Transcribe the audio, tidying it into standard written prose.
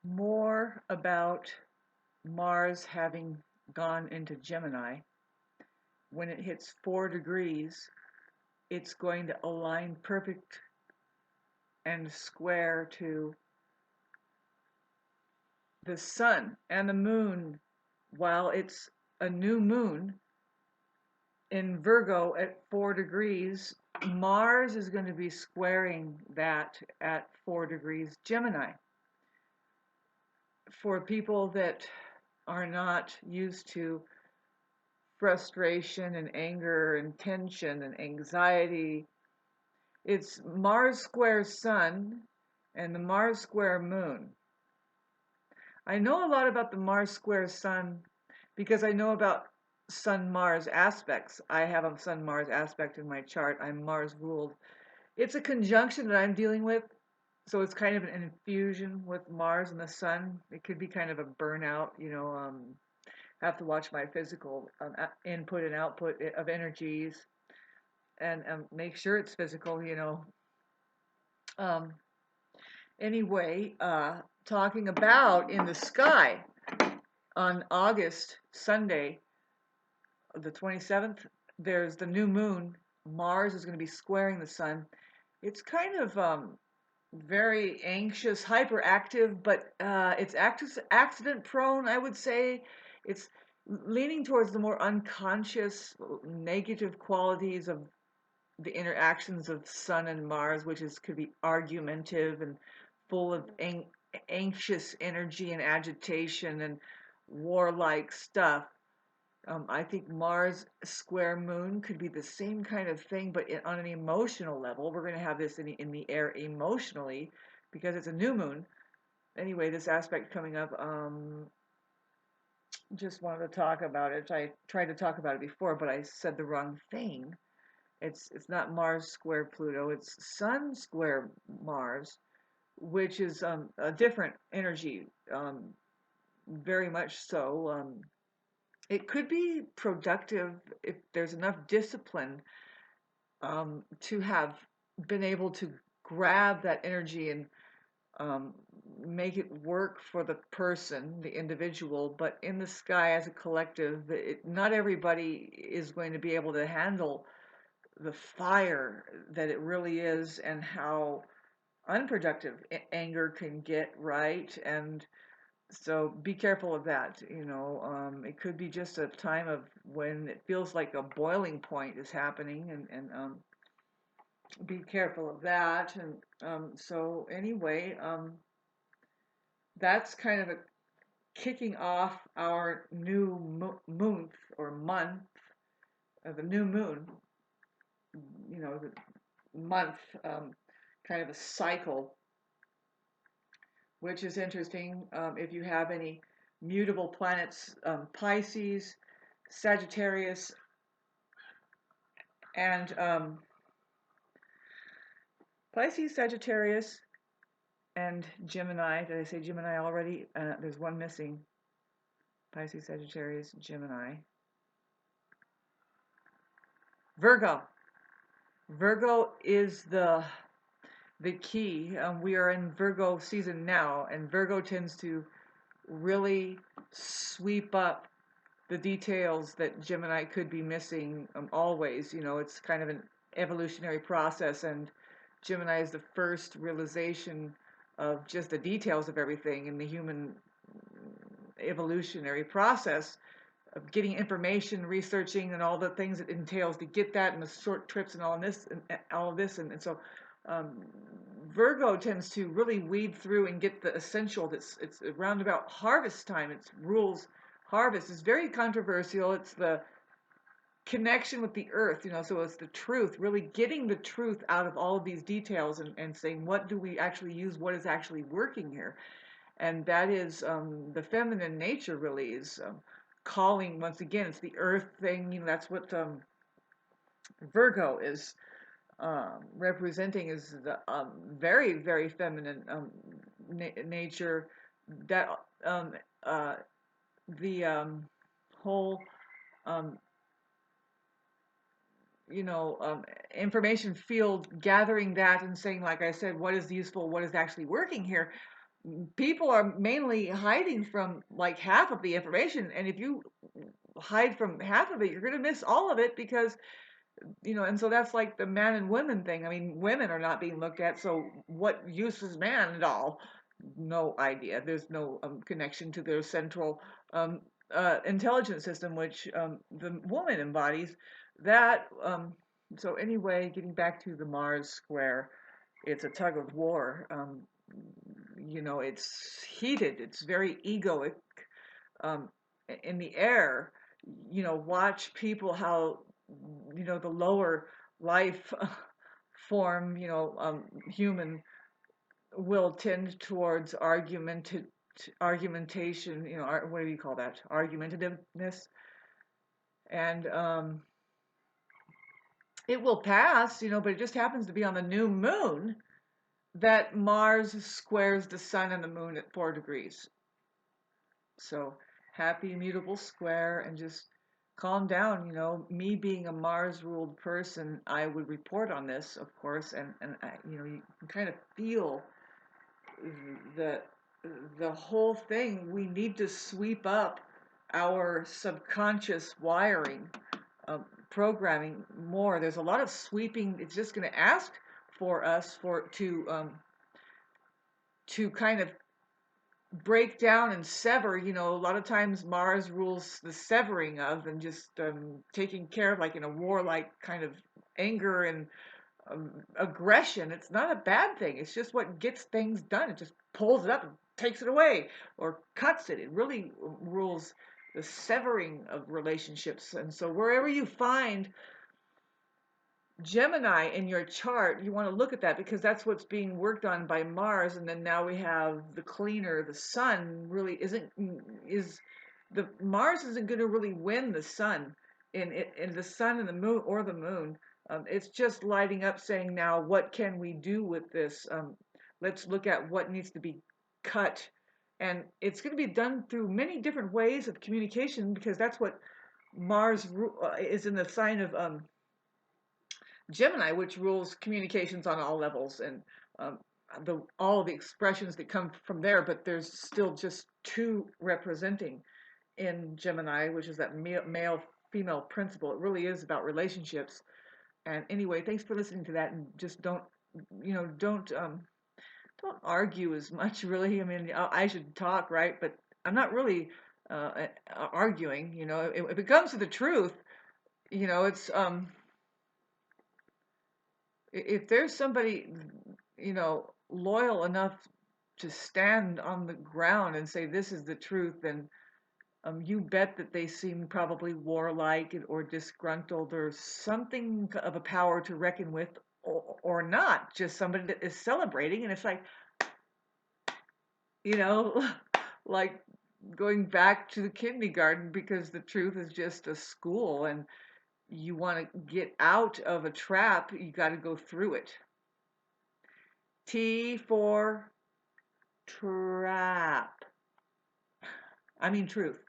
more about Mars having gone into Gemini. When it hits 4 degrees, it's going to align perfect and square to the sun and the moon while it's a new moon in Virgo at 4 degrees. Mars is going to be squaring that at 4 degrees Gemini. For people that are not used to frustration and anger and tension and anxiety, it's Mars square Sun and the Mars square Moon. I know a lot about the Mars square Sun because I know about Sun Mars aspects. I have a Sun Mars aspect in my chart. I'm Mars ruled. It's a conjunction that I'm dealing with, so it's kind of an infusion with Mars and the Sun. It could be kind of a burnout, have to watch my physical input and output of energies and make sure it's physical. Um, anyway, talking about in the sky on August Sunday, the 27th, there's the new moon. Mars is going to be squaring the sun. It's kind of very anxious, hyperactive, but it's accident prone, I would say. It's leaning towards the more unconscious, negative qualities of the interactions of Sun and Mars, which could be argumentative and full of anxious energy and agitation and warlike stuff. I think Mars square Moon could be the same kind of thing, but on an emotional level. We're going to have this in the air emotionally because it's a new moon. Anyway, this aspect coming up, just wanted to talk about it. I tried to talk about it before, but I said the wrong thing. It's not Mars square Pluto. It's Sun square Mars, which is a different energy, very much so. It could be productive if there's enough discipline to have been able to grab that energy and um, make it work for the person, the individual. But in the sky as a collective, not everybody is going to be able to handle the fire that it really is and how unproductive anger can get, right? And so be careful of that. It could be just a time of when it feels like a boiling point is happening, and be careful of that. And so anyway, that's kind of a kicking off our new month or month of the new moon. The month, kind of a cycle, which is interesting. If you have any mutable planets, Pisces, Sagittarius, and Pisces, Sagittarius, and Gemini. Did I say Gemini already? There's one missing. Pisces, Sagittarius, Gemini. Virgo. Virgo is the key. We are in Virgo season now, and Virgo tends to really sweep up the details that Gemini could be missing always. It's kind of an evolutionary process, and Gemini is the first realization of just the details of everything in the human evolutionary process of getting information, researching, and all the things it entails to get that, and the short trips and all this, and so um, Virgo tends to really weed through and get the essential. It's around about harvest time. It rules harvest. It's very controversial. It's the connection with the earth, so it's the truth, really getting the truth out of all of these details and saying, what do we actually use? What is actually working here? And that is the feminine nature really is calling once again. It's the earth thing. That's what Virgo is representing, is the very, very feminine nature. That uh, the whole um, information field, gathering that and saying, like I said, what is useful, what is actually working here. people are mainly hiding from like half of the information, and if you hide from half of it, you're going to miss all of it because and so that's like the man and women thing. I mean, women are not being looked at, so what use is man at all? No idea. There's no connection to their central um, intelligence system, which the woman embodies. That so anyway, getting back to the Mars square, it's a tug of war. It's heated. It's very egoic. Um, in the air, watch people how the lower life form, human will tend towards argumentation, what do you call that? Argumentativeness. And it will pass, but it just happens to be on the new moon that Mars squares the sun and the moon at 4 degrees. So happy mutable square and just calm down. Me being a Mars ruled person, I would report on this, of course, and you can kind of feel the the whole thing. We need to sweep up our subconscious wiring, programming more. There's a lot of sweeping. It's just going to ask for us to kind of break down and sever. A lot of times Mars rules the severing of and just taking care of, like in a warlike kind of anger and aggression. It's not a bad thing. It's just what gets things done. It just pulls it up and takes it away or cuts it. It really rules the severing of relationships. And so wherever you find Gemini in your chart, you want to look at that because that's what's being worked on by Mars. And then now we have the cleaner. The sun really is the Mars isn't going to really win the sun in the sun and the moon or the moon. It's just lighting up saying, now what can we do with this? Let's look at what needs to be cut. And it's going to be done through many different ways of communication because that's what Mars is in the sign of Gemini, which rules communications on all levels and um, all of the expressions that come from there, but there's still just two representing in Gemini, which is that male female principle. It really is about relationships. And anyway, thanks for listening to that. And just don't argue as much. Really, I mean, I should talk, right? But I'm not really arguing. If it comes to the truth, it's if there's somebody, loyal enough to stand on the ground and say this is the truth, then you bet that they seem probably warlike or disgruntled or something of a power to reckon with, or not, just somebody that is celebrating. And it's like, you know, like going back to the kindergarten because the truth is just a school and you want to get out of a trap, you got to go through it. T for trap. I mean truth.